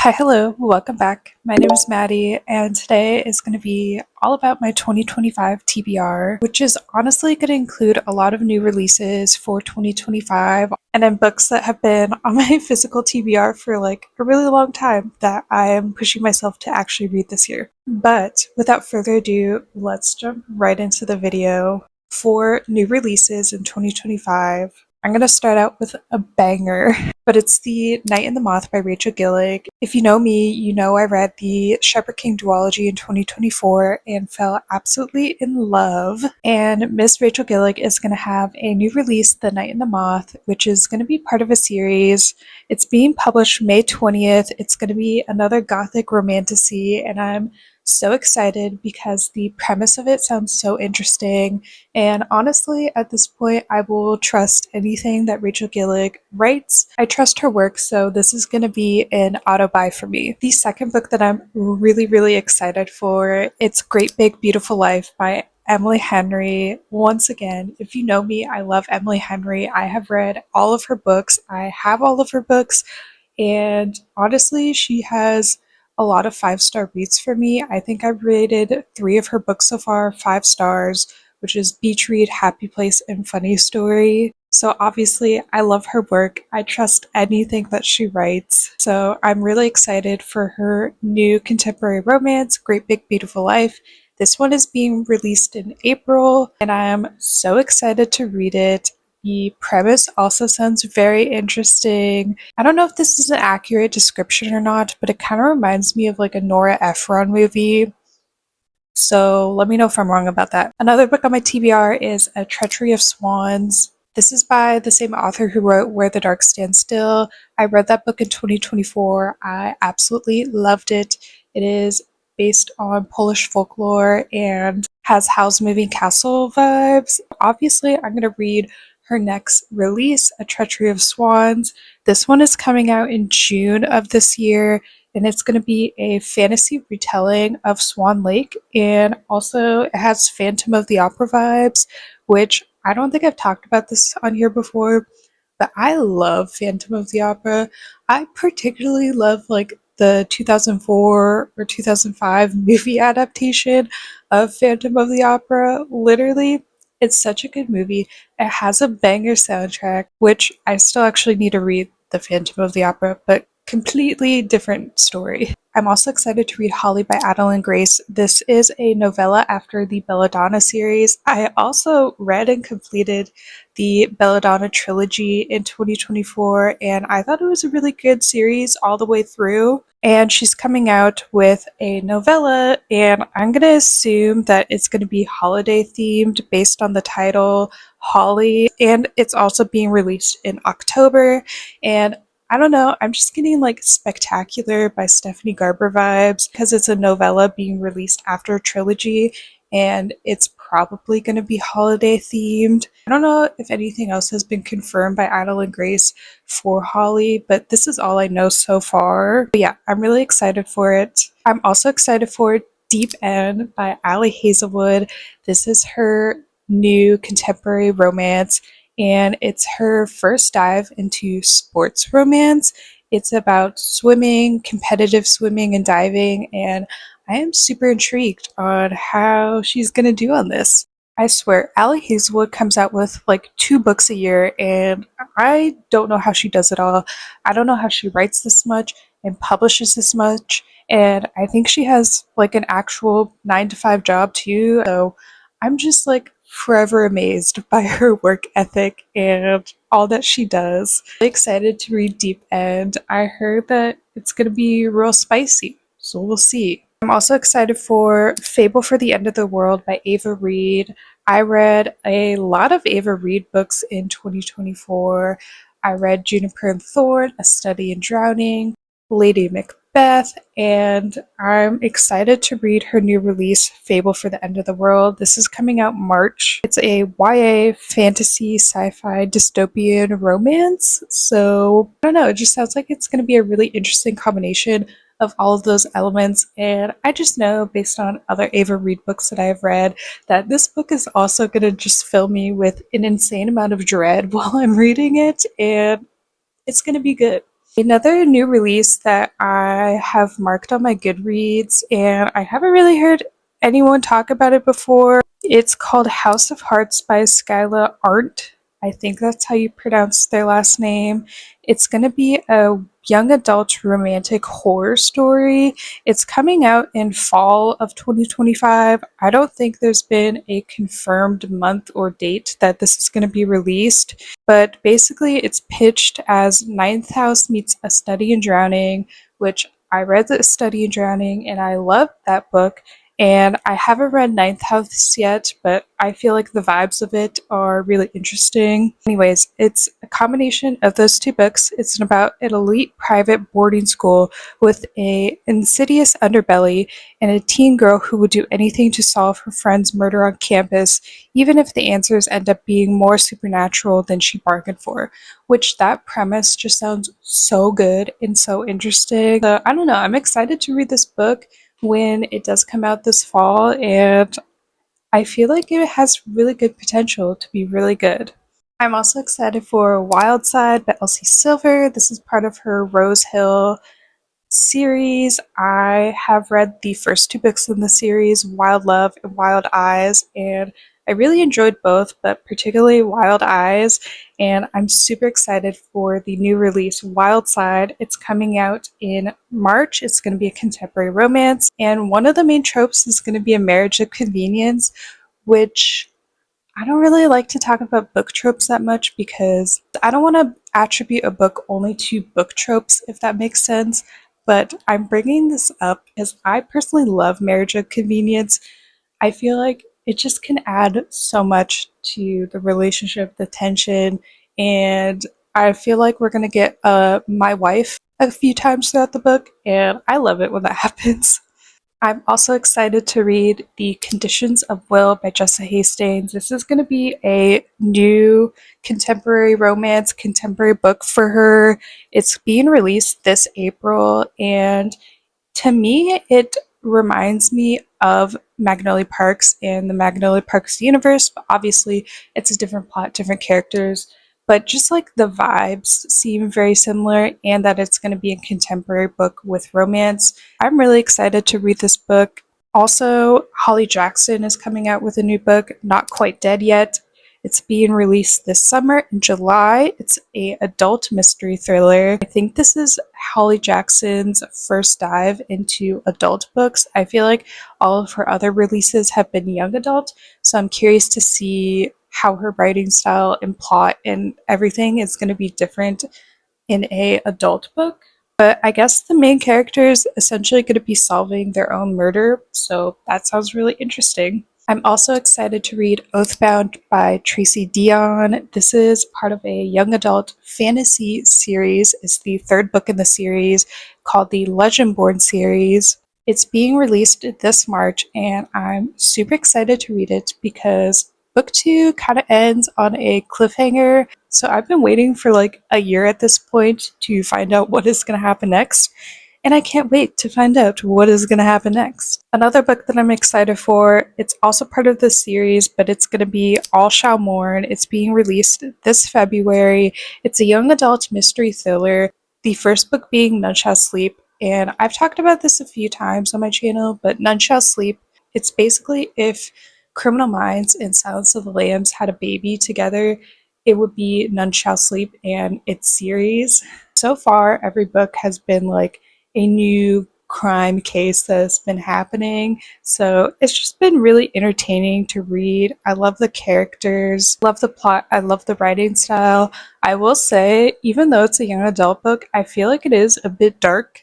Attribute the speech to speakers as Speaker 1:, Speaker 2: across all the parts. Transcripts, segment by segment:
Speaker 1: Hi, hello, welcome back. My name is Maddie, and today is going to be all about my 2025 TBR, which is honestly going to include a lot of new releases for 2025 and then books that have been on my physical TBR for like a really long time that I am pushing myself to actually read this year. But without further ado, let's jump right into the video. For new releases in 2025, I'm going to start out with a banger, but it's The Night and the Moth by Rachel Gillig. If you know me, you know I read the Shepherd King duology in 2024 and fell absolutely in love. And Miss Rachel Gillig is going to have a new release, The Night and the Moth, which is going to be part of a series. It's being published May 20th. It's going to be another gothic romantasy, and I'm so excited because the premise of it sounds so interesting. And honestly, at this point, I will trust anything that Rachel Gillig writes. I trust her work, so this is going to be an auto buy for me. The second book that I'm really excited for, it's Great Big Beautiful Life by Emily Henry. Once again, if you know me, I love Emily Henry. I have read all of her books. I have all of her books, and honestly, she has a lot of 5-star reads for me. I think I've rated 3 of her books so far 5 stars, which is Beach Read, Happy Place, and Funny Story. So obviously, I love her work. I trust anything that she writes. So I'm really excited for her new contemporary romance, Great Big Beautiful Life. This one is being released in April, and I am so excited to read it. The premise also sounds very interesting. I don't know if this is an accurate description or not, but it kind of reminds me of like a Nora Ephron movie. So let me know if I'm wrong about that. Another book on my TBR is A Treachery of Swans. This is by the same author who wrote Where the Dark Stands Still. I read that book in 2024. I absolutely loved it. It is based on Polish folklore and has Howl's Moving Castle vibes. Obviously, I'm going to read her next release, A Treachery of Swans. This one is coming out in June of this year, and it's going to be a fantasy retelling of Swan Lake, and also it has Phantom of the Opera vibes, which I don't think I've talked about this on here before, but I love Phantom of the Opera. I particularly love like the 2004 or 2005 movie adaptation of Phantom of the Opera. Literally, it's such a good movie. It has a banger soundtrack, which I still actually need to read The Phantom of the Opera, but completely different story. I'm also excited to read Holly by Adeline Grace. This is a novella after the Belladonna series. I also read and completed the Belladonna trilogy in 2024, and I thought it was a really good series all the way through. And she's coming out with a novella, and I'm going to assume that it's going to be holiday themed based on the title Holly, and it's also being released in October. And I don't know, I'm just getting like Spectacular by Stephanie Garber vibes because it's a novella being released after a trilogy, and it's probably going to be holiday themed. I don't know if anything else has been confirmed by Adeline Grace for Holly, but this is all I know so far. But yeah, I'm really excited for it. I'm also excited for Deep End by Ali Hazelwood. This is her new contemporary romance, and it's her first dive into sports romance. It's about swimming, competitive swimming and diving, and I am super intrigued on how she's gonna do on this. I swear, Allie Hazelwood comes out with like 2 books a year, and I don't know how she does it all. I don't know how she writes this much and publishes this much, and I think she has like an actual 9 to 5 job too. So I'm just like forever amazed by her work ethic and all that she does. Really excited to read Deep End. I heard that it's gonna be real spicy, so we'll see. I'm also excited for Fable for the End of the World by Ava Reed. I read a lot of Ava Reed books in 2024. I read Juniper and Thorn, A Study in Drowning, Lady Macbeth, and I'm excited to read her new release, Fable for the End of the World. This is coming out March. It's a YA fantasy sci-fi dystopian romance, so I don't know, it just sounds like it's going to be a really interesting combination of all of those elements, and I just know based on other Ava Reed books that I have read that this book is also going to just fill me with an insane amount of dread while I'm reading it, and it's going to be good. Another new release that I have marked on my Goodreads, and I haven't really heard anyone talk about it before. It's called House of Hearts by Skyla Arndt. I think that's how you pronounce their last name. It's going to be a young adult romantic horror story. It's coming out in fall of 2025. I don't think there's been a confirmed month or date that this is going to be released, but basically it's pitched as Ninth House meets A Study in Drowning, which I read The Study in Drowning and I loved that book. And I haven't read Ninth House yet, but I feel like the vibes of it are really interesting. Anyways, it's a combination of those two books. It's about an elite private boarding school with a insidious underbelly and a teen girl who would do anything to solve her friend's murder on campus, even if the answers end up being more supernatural than she bargained for. Which that premise just sounds so good and so interesting. So, I don't know, I'm excited to read this book when it does come out this fall, and I feel like it has really good potential to be really good. I'm also excited for Wildside by Elsie Silver. This is part of her Rose Hill series. I have read the first two books in the series, Wild Love and Wild Eyes, and I really enjoyed both, but particularly Wild Eyes, and I'm super excited for the new release, Wildside. It's coming out in March. It's going to be a contemporary romance, and one of the main tropes is going to be a marriage of convenience, which I don't really like to talk about book tropes that much because I don't want to attribute a book only to book tropes, if that makes sense. But I'm bringing this up because I personally love marriage of convenience. I feel like it just can add so much to the relationship, the tension, and I feel like we're going to get my wife a few times throughout the book, and I love it when that happens. I'm also excited to read The Conditions of Will by Jessa Hastings. This is going to be a new contemporary romance, contemporary book for her. It's being released this April, and to me, it reminds me of Magnolia Parks and the Magnolia Parks universe, but obviously it's a different plot, different characters. But just like the vibes seem very similar, and that it's going to be a contemporary book with romance. I'm really excited to read this book. Also, Holly Jackson is coming out with a new book, Not Quite Dead Yet. It's being released this summer in July. It's a adult mystery thriller. I think this is Holly Jackson's first dive into adult books. I feel like all of her other releases have been young adult, so I'm curious to see how her writing style and plot and everything is going to be different in a adult book. But I guess the main character is essentially going to be solving their own murder, so that sounds really interesting. I'm also excited to read Oathbound by Tracy Dion. This is part of a young adult fantasy series. It's the third book in the series called the Legendborn series. It's being released this March, and I'm super excited to read it because book two kind of ends on a cliffhanger. So I've been waiting for like a year at this point to find out what is going to happen next, and I can't wait to find out what is going to happen next. Another book that I'm excited for, it's also part of this series, but it's going to be All Shall Mourn. It's being released this February. It's a young adult mystery thriller, the first book being None Shall Sleep. And I've talked about this a few times on my channel, but None Shall Sleep, it's basically if Criminal Minds and Silence of the Lambs had a baby together, it would be None Shall Sleep and its series. So far, every book has been like a new crime case that's been happening. So it's just been really entertaining to read. I love the characters, love the plot, I love the writing style. I will say, even though it's a young adult book, I feel like it is a bit dark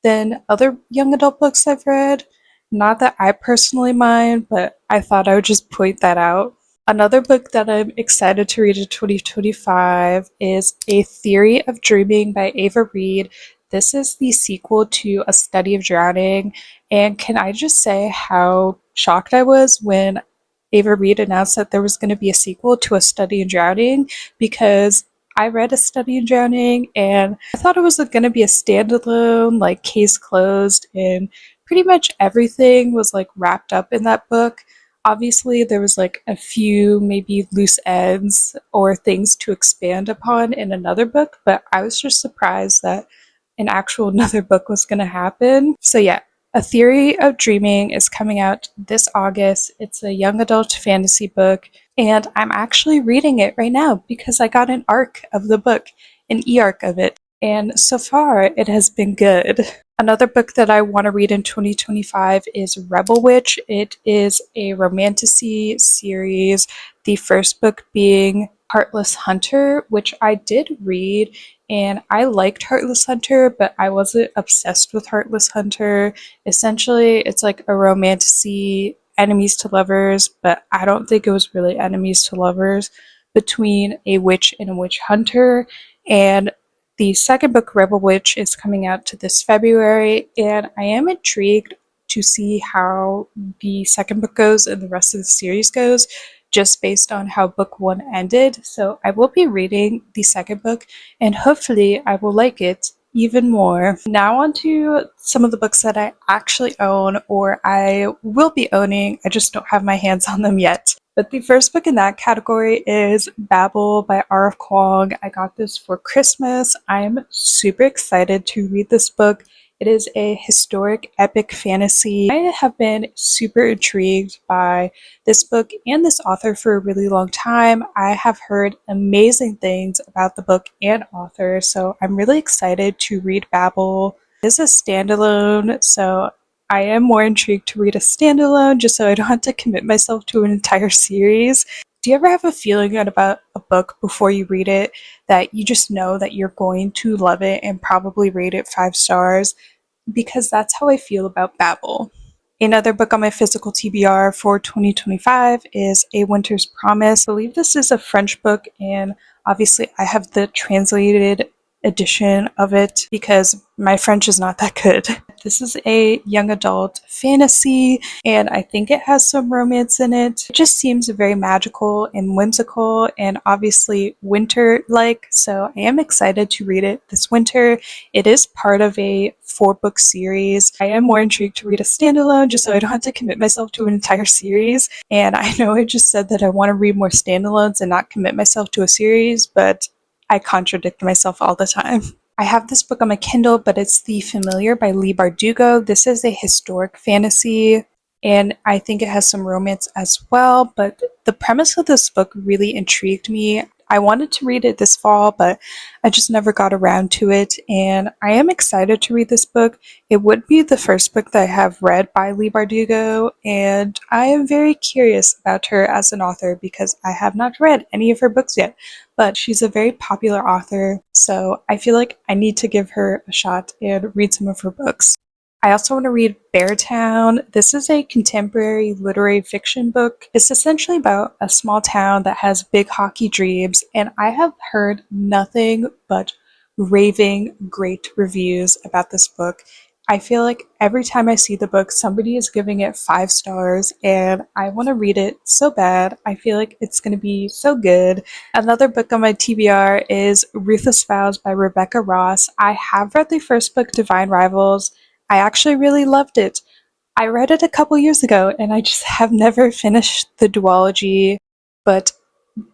Speaker 1: than other young adult books I've read. Not that I personally mind, but I thought I would just point that out. Another book that I'm excited to read in 2025 is A Theory of Dreaming by Ava Reed. This is the sequel to A Study of Drowning, and can I just say how shocked I was when Ava Reed announced that there was going to be a sequel to A Study in Drowning, because I read A Study in Drowning and I thought it was going to be a standalone, like case closed, and pretty much everything was like wrapped up in that book. Obviously, there was like a few maybe loose ends or things to expand upon in another book, but I was just surprised that an actual another book was going to happen. So, yeah, A Theory of Dreaming is coming out this August. It's a young adult fantasy book, and I'm actually reading it right now because I got an arc of the book, an e-arc of it, and so far it has been good. Another book that I want to read in 2025 is Rebel Witch. It is a romantasy series, the first book being Heartless Hunter, which I did read, and I liked Heartless Hunter, but I wasn't obsessed with Heartless Hunter. Essentially, it's like a romantasy, enemies to lovers, but I don't think it was really enemies to lovers, between a witch and a witch hunter. And the second book, Rebel Witch, is coming out to this February, and I am intrigued to see how the second book goes and the rest of the series goes, just based on how book one ended. So I will be reading the second book, and hopefully I will like it even more. Now on to some of the books that I actually own or I will be owning. I just don't have my hands on them yet. But the first book in that category is Babel by R.F. Kuang. I got this for Christmas. I'm super excited to read this book. It is a historic epic fantasy. I have been super intrigued by this book and this author for a really long time. I have heard amazing things about the book and author, so I'm really excited to read Babel. It is a standalone, so I am more intrigued to read a standalone just so I don't have to commit myself to an entire series. Do you ever have a feeling about a book before you read it that you just know that you're going to love it and probably rate it 5 stars? Because that's how I feel about Babel. Another book on my physical TBR for 2025 is A Winter's Promise. I believe this is a French book, and obviously I have the translated edition of it because my French is not that good. This is a young adult fantasy, and I think it has some romance in it. It just seems very magical and whimsical and obviously winter-like, so I am excited to read it this winter. It is part of a 4-book series. I am more intrigued to read a standalone just so I don't have to commit myself to an entire series. And I know I just said that I want to read more standalones and not commit myself to a series, but I contradict myself all the time. I have this book on my Kindle, but it's The Familiar by Leigh Bardugo. This is a historic fantasy, and I think it has some romance as well, but the premise of this book really intrigued me. I wanted to read it this fall, but I just never got around to it, and I am excited to read this book. It would be the first book that I have read by Leigh Bardugo, and I am very curious about her as an author because I have not read any of her books yet, but she's a very popular author, so I feel like I need to give her a shot and read some of her books. I also want to read Btown. This is a contemporary literary fiction book. It's essentially about a small town that has big hockey dreams, and I have heard nothing but raving great reviews about this book. I feel like every time I see the book, somebody is giving it 5 stars, and I want to read it so bad. I feel like it's going to be so good. Another book on my TBR is Ruthless Vows by Rebecca Ross. I have read the first book, Divine Rivals. I actually really loved it. I read it a couple years ago, and I just have never finished the duology, but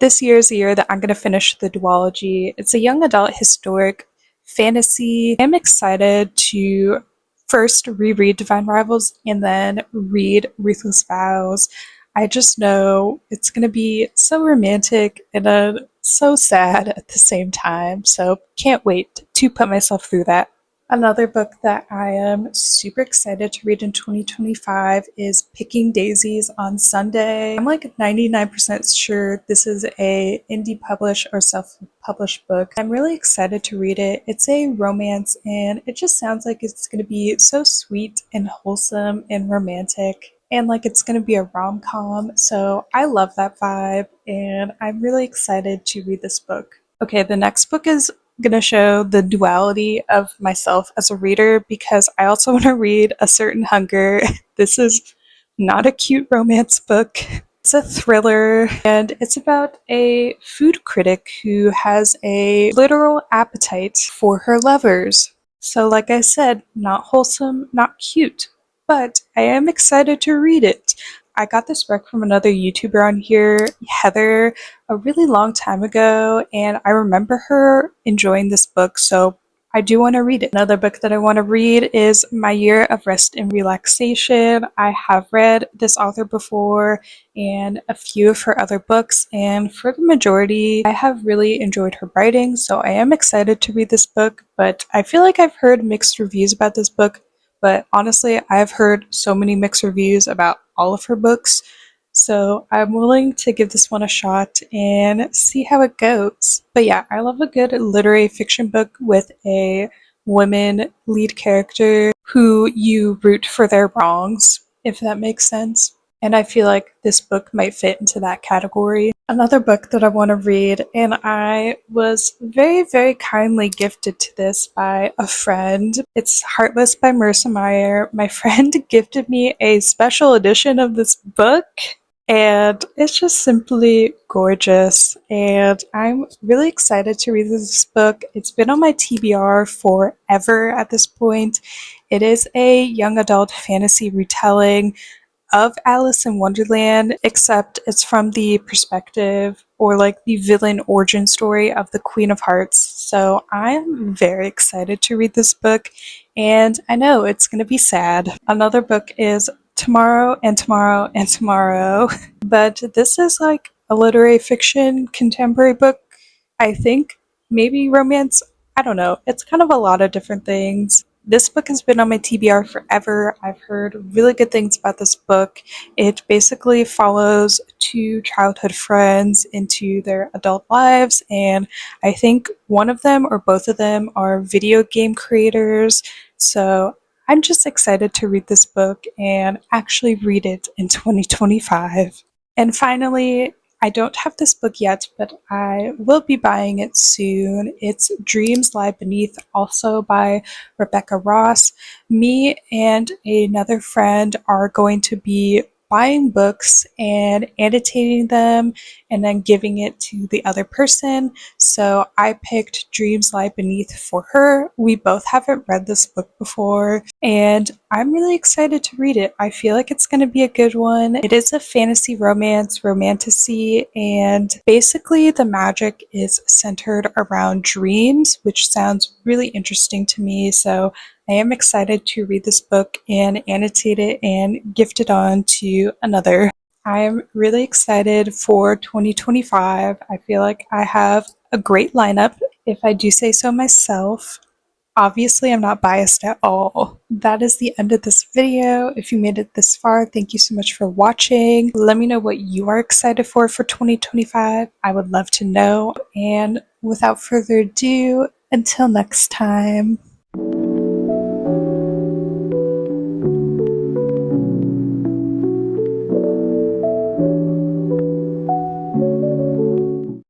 Speaker 1: this year is the year that I'm going to finish the duology. It's a young adult historic fantasy. I'm excited to first reread Divine Rivals and then read Ruthless Vows. I just know it's going to be so romantic and so sad at the same time, so can't wait to put myself through that. Another book that I am super excited to read in 2025 is Picking Daisies on Sunday. I'm like 99% sure this is a indie published or self-published book. I'm really excited to read it. It's a romance, and it just sounds like it's going to be so sweet and wholesome and romantic, and like it's going to be a rom-com. So I love that vibe, and I'm really excited to read this book. Okay, the next book is going to show the duality of myself as a reader because I also want to read A Certain Hunger. This is not a cute romance book. It's a thriller, and it's about a food critic who has a literal appetite for her lovers. So like I said, not wholesome, not cute, but I am excited to read it. I got this book from another YouTuber on here, Heather, a really long time ago, and I remember her enjoying this book, so I do want to read it. Another book that I want to read is My Year of Rest and Relaxation. I have read this author before and a few of her other books, and for the majority, I have really enjoyed her writing, so I am excited to read this book, but I feel like I've heard mixed reviews about this book, but honestly, I've heard so many mixed reviews about all of her books, so I'm willing to give this one a shot and see how it goes. But yeah, I love a good literary fiction book with a woman lead character who you root for their wrongs, if that makes sense. And I feel like this book might fit into that category. Another book that I want to read, and I was very, very kindly gifted to this by a friend. It's Heartless by Marissa Meyer. My friend gifted me a special edition of this book, and it's just simply gorgeous. And I'm really excited to read this book. It's been on my TBR forever at this point. It is a young adult fantasy retelling of Alice in Wonderland, except it's from the perspective or like the villain origin story of the Queen of Hearts. So I'm very excited to read this book, and I know it's going to be sad. Another book is Tomorrow and Tomorrow and Tomorrow, but this is like a literary fiction contemporary book, I think. Maybe romance. I don't know. It's kind of a lot of different things. This book has been on my TBR forever. I've heard really good things about this book. It basically follows two childhood friends into their adult lives, and I think one of them or both of them are video game creators. So I'm just excited to read this book and actually read it in 2025. And finally, I don't have this book yet, but I will be buying it soon. It's Dreams Lie Beneath, also by Rebecca Ross. Me and another friend are going to be buying books and annotating them and then giving it to the other person. So I picked Dreams Lie Beneath for her. We both haven't read this book before, and I'm really excited to read it. I feel like it's going to be a good one. It is a fantasy romance, romantasy, and basically the magic is centered around dreams, which sounds really interesting to me. So I am excited to read this book and annotate it and gift it on to another. I am really excited for 2025. I feel like I have a great lineup, if I do say so myself. Obviously, I'm not biased at all. That is the end of this video. If you made it this far, thank you so much for watching. Let me know what you are excited for 2025. I would love to know. And without further ado, until next time.